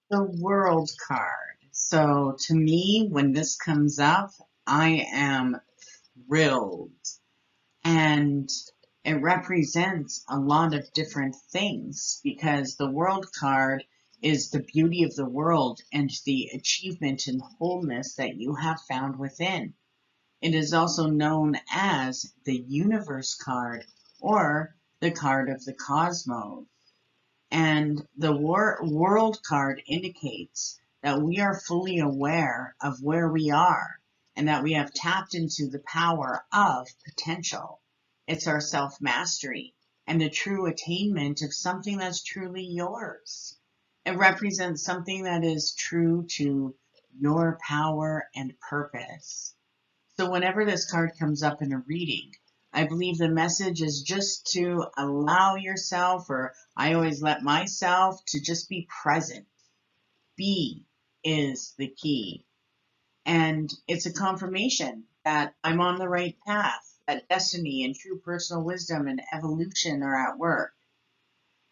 The World card. So to me, when this comes up, I am thrilled. And it represents a lot of different things because the World card is the beauty of the world and the achievement and wholeness that you have found within. It is also known as the Universe card or the card of the cosmos. And the world card indicates that we are fully aware of where we are and that we have tapped into the power of potential. It's our self mastery and the true attainment of something that's truly yours. It represents something that is true to your power and purpose. So whenever this card comes up in a reading, I believe the message is just to allow yourself, or I always let myself, to just be present. Be is the key. And it's a confirmation that I'm on the right path, that destiny and true personal wisdom and evolution are at work.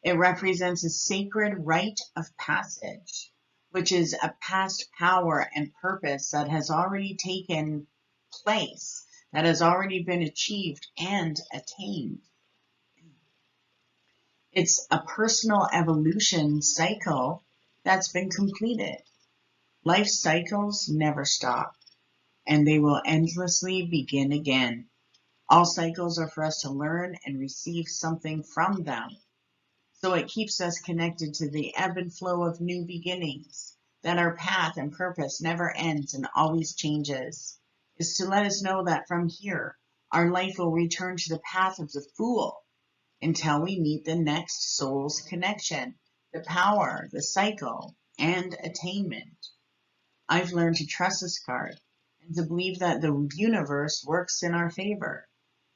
It represents a sacred rite of passage, which is a past power and purpose that has already taken place, that has already been achieved and attained. It's a personal evolution cycle that's been completed. Life cycles never stop, and they will endlessly begin again. All cycles are for us to learn and receive something from them. So it keeps us connected to the ebb and flow of new beginnings, that our path and purpose never ends and always changes. Is to let us know that from here, our life will return to the path of the Fool until we meet the next soul's connection, the power, the cycle, and attainment. I've learned to trust this card and to believe that the universe works in our favor.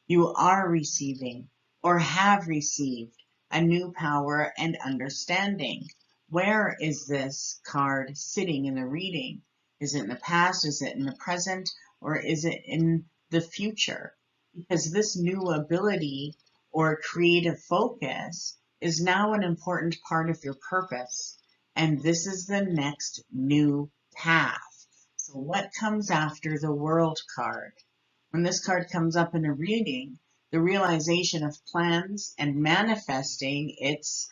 You are receiving or have received a new power and understanding. Where is this card sitting in the reading? Is it in the past? Is it in the present? Or is it in the future? Because this new ability or creative focus is now an important part of your purpose. And this is the next new path. So, what comes after the World card? When this card comes up in a reading, the realization of plans and manifesting its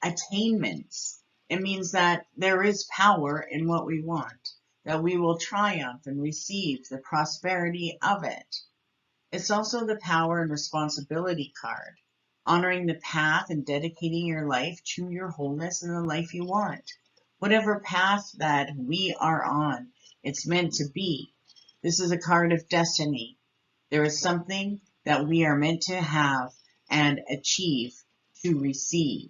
attainments. It means that there is power in what we want, that we will triumph and receive the prosperity of it. It's also the power and responsibility card, honoring the path and dedicating your life to your wholeness and the life you want. Whatever path that we are on, it's meant to be. This is a card of destiny. There is something that we are meant to have and achieve to receive.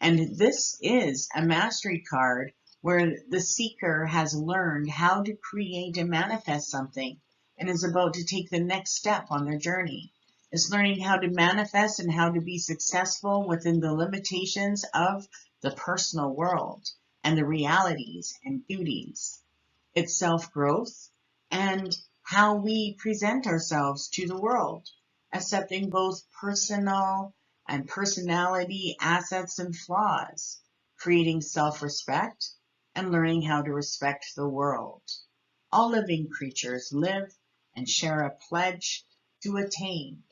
And this is a mastery card where the seeker has learned how to create and manifest something and is about to take the next step on their journey. It's learning how to manifest and how to be successful within the limitations of the personal world and the realities and duties. It's self growth and how we present ourselves to the world, accepting both personal and personality assets and flaws, creating self respect, and learning how to respect the world. All living creatures live and share a pledge to attain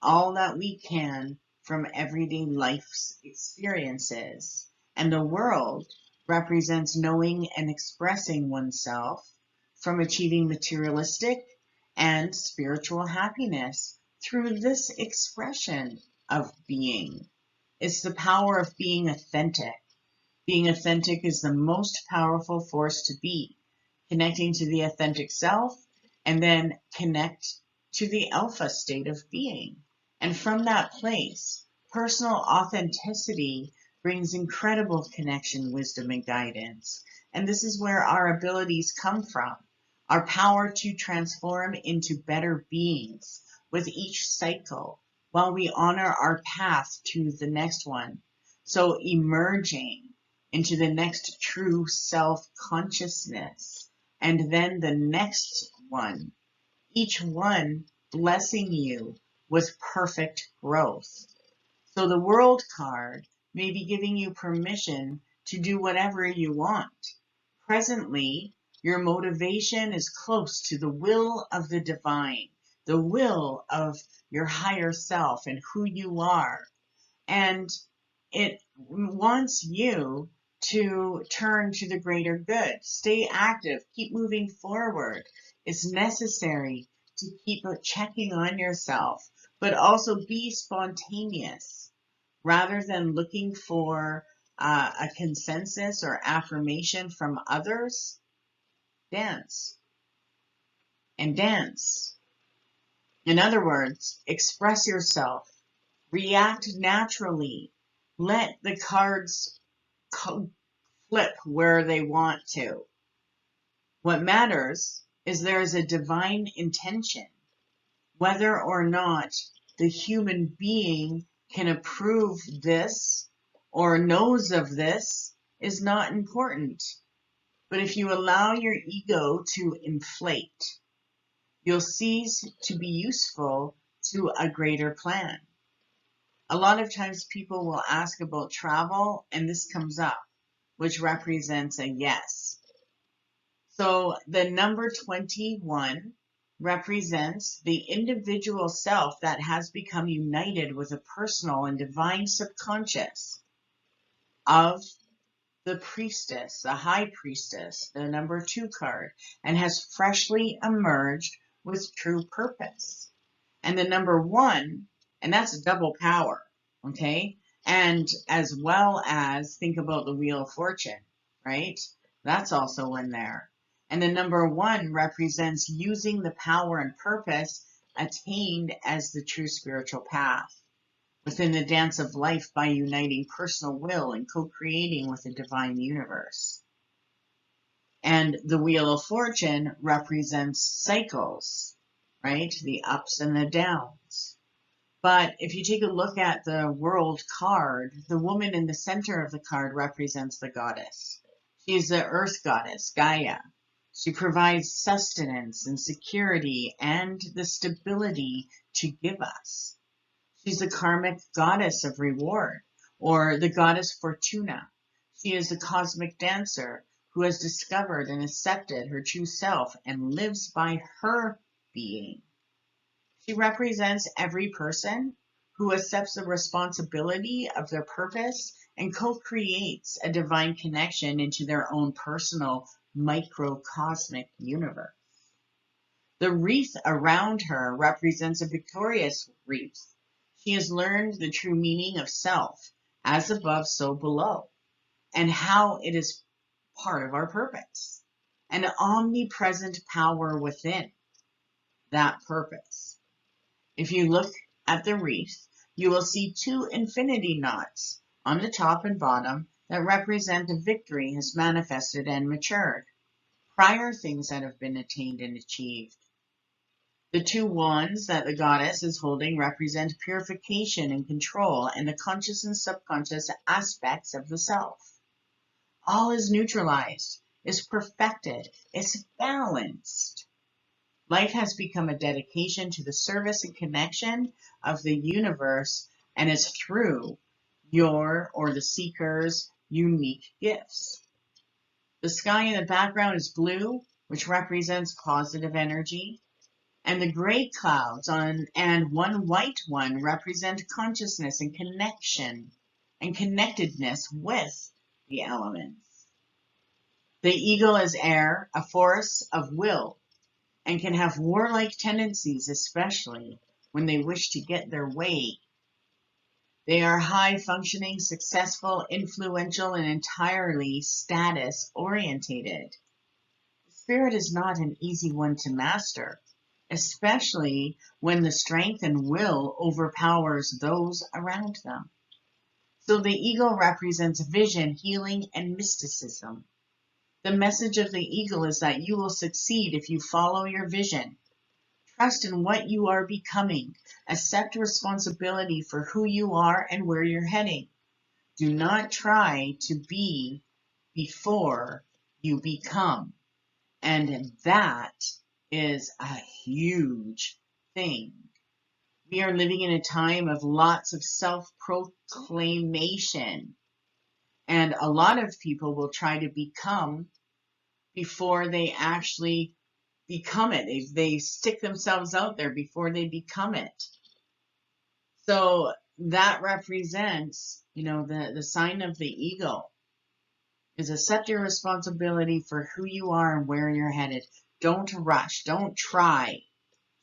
all that we can from everyday life's experiences. And the world represents knowing and expressing oneself from achieving materialistic and spiritual happiness through this expression of being. It's the power of being authentic. Being authentic is the most powerful force to be, connecting to the authentic self and then connect to the alpha state of being. And from that place, personal authenticity brings incredible connection, wisdom, and guidance. And this is where our abilities come from, our power to transform into better beings with each cycle while we honor our path to the next one. So emerging into the next true self consciousness, and then the next one, each one blessing you with perfect growth. So the World card may be giving you permission to do whatever you want. Presently, your motivation is close to the will of the divine, the will of your higher self and who you are. And it wants you to turn to the greater good. Stay active, keep moving forward. It's necessary to keep checking on yourself, but also be spontaneous rather than looking for a consensus or affirmation from others. Dance and dance. In other words, express yourself, react naturally, let the cards flip where they want to. What matters is there is a divine intention. Whether or not the human being can approve this or knows of this is not important. But if you allow your ego to inflate, you'll cease to be useful to a greater plan. A lot of times people will ask about travel, and this comes up, which represents a yes. So the number 21 represents the individual self that has become united with a personal and divine subconscious of the priestess, the high priestess, the number 2 card, and has freshly emerged with true purpose. And the number 1, and that's double power, okay? And as well as think about the Wheel of Fortune, right? That's also in there. And the number 1 represents using the power and purpose attained as the true spiritual path within the dance of life by uniting personal will and co-creating with the divine universe. And the Wheel of Fortune represents cycles, right? The ups and the downs. But if you take a look at the World card, the woman in the center of the card represents the goddess. She is the earth goddess, Gaia. She provides sustenance and security and the stability to give us. She's the karmic goddess of reward, or the goddess Fortuna. She is the cosmic dancer who has discovered and accepted her true self and lives by her being. She represents every person who accepts the responsibility of their purpose and co-creates a divine connection into their own personal microcosmic universe. The wreath around her represents a victorious wreath. She has learned the true meaning of self, as above, so below, and how it is part of our purpose, an omnipresent power within that purpose. If you look at the wreath, you will see 2 infinity knots on the top and bottom that represent a victory has manifested and matured, prior things that have been attained and achieved. The 2 wands that the goddess is holding represent purification and control and the conscious and subconscious aspects of the self. All is neutralized, is perfected, is balanced. Life has become a dedication to the service and connection of the universe, and is through your or the seeker's unique gifts. The sky in the background is blue, which represents positive energy, and the gray clouds and one white one represent consciousness and connection and connectedness with the elements. The eagle is air, a force of will, and can have warlike tendencies, especially when they wish to get their way. They are high-functioning, successful, influential, and entirely status-orientated. Spirit is not an easy one to master, especially when the strength and will overpowers those around them. So the eagle represents vision, healing, and mysticism. The message of the eagle is that you will succeed if you follow your vision. Trust in what you are becoming. Accept responsibility for who you are and where you're heading. Do not try to be before you become. And that is a huge thing. We are living in a time of lots of self-proclamation. And a lot of people will try to become before they actually become it. They stick themselves out there before they become it. So that represents, the sign of the eagle is accept your responsibility for who you are and where you're headed. Don't rush. Don't try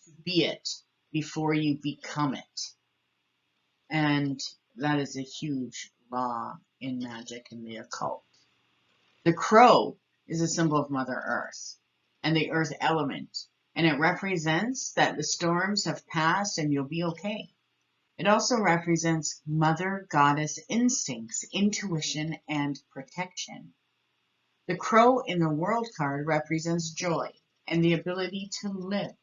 to be it before you become it. And that is a huge law in magic and the occult. The crow is a symbol of Mother Earth and the earth element, and it represents that the storms have passed and you'll be okay. It also represents Mother Goddess instincts, intuition, and protection. The crow in the world card represents joy and the ability to live.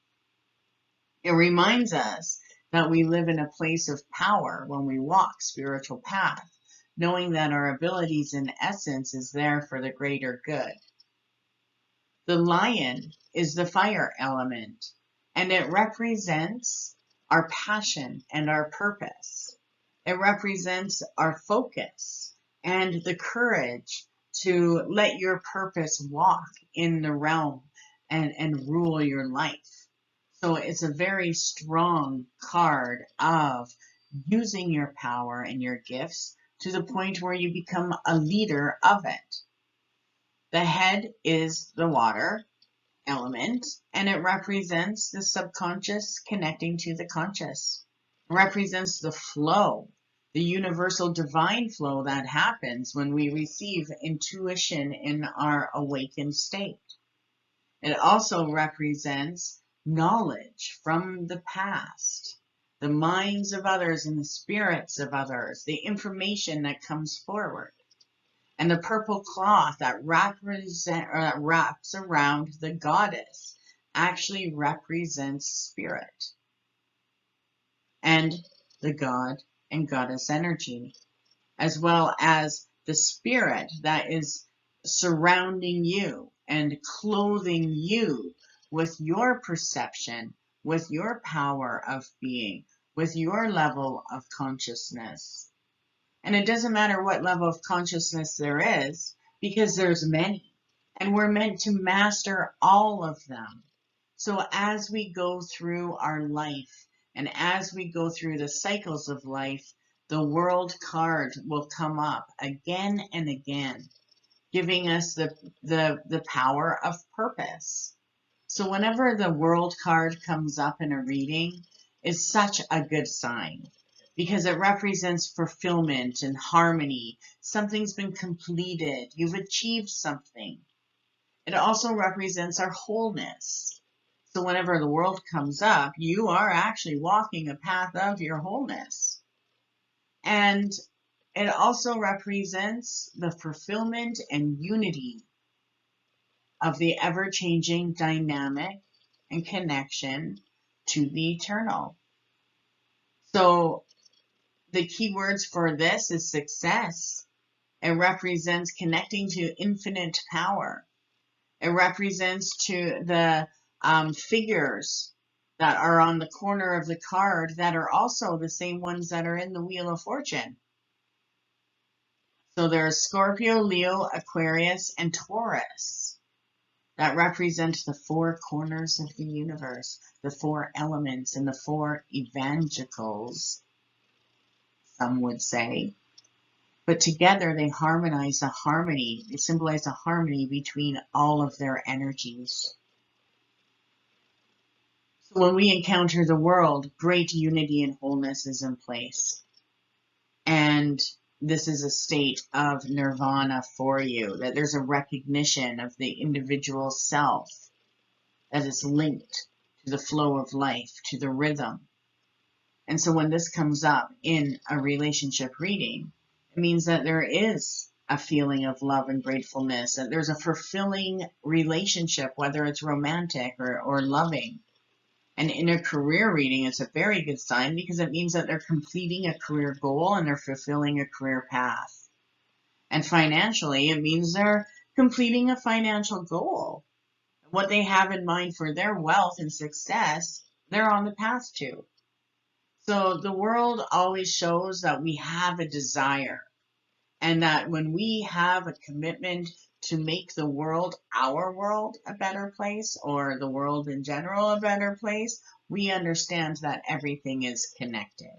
It reminds us that we live in a place of power when we walk spiritual path, knowing that our abilities in essence is there for the greater good. The lion is the fire element, and it represents our passion and our purpose. It represents our focus and the courage to let your purpose walk in the realm and rule your life. So it's a very strong card of using your power and your gifts to the point where you become a leader of it. The head is the water element, and it represents the subconscious connecting to the conscious. It represents the flow, the universal divine flow that happens when we receive intuition in our awakened state. It also represents knowledge from the past, the minds of others and the spirits of others, the information that comes forward. And the purple cloth that wraps around the goddess actually represents spirit and the god and goddess energy, as well as the spirit that is surrounding you and clothing you with your perception, with your power of being, with your level of consciousness. And it doesn't matter what level of consciousness there is, because there's many, and we're meant to master all of them. So as we go through our life, and as we go through the cycles of life, the world card will come up again and again, giving us the power of purpose. So whenever the world card comes up in a reading, it's such a good sign, because it represents fulfillment and harmony. Something's been completed. You've achieved something. It also represents our wholeness. So whenever the world comes up, you are actually walking a path of your wholeness. And it also represents the fulfillment and unity of the ever-changing dynamic and connection to the eternal. So the key words for this is success. It represents connecting to infinite power. It represents to the figures that are on the corner of the card that are also the same ones that are in the Wheel of Fortune. So there's Scorpio, Leo, Aquarius, and Taurus that represent the four corners of the universe, the four elements, and the four evangelicals, some would say. But together they harmonize a harmony. They symbolize a harmony between all of their energies. So when we encounter the world, great unity and wholeness is in place. And this is a state of nirvana for you, that there's a recognition of the individual self that is linked to the flow of life, to the rhythm. And so when this comes up in a relationship reading, it means that there is a feeling of love and gratefulness, that there's a fulfilling relationship, whether it's romantic or loving. And in a career reading, it's a very good sign, because it means that they're completing a career goal and they're fulfilling a career path. And financially, it means they're completing a financial goal. What they have in mind for their wealth and success, they're on the path to. So the world always shows that we have a desire. And that when we have a commitment to make the world, our world, a better place, or the world in general a better place, we understand that everything is connected.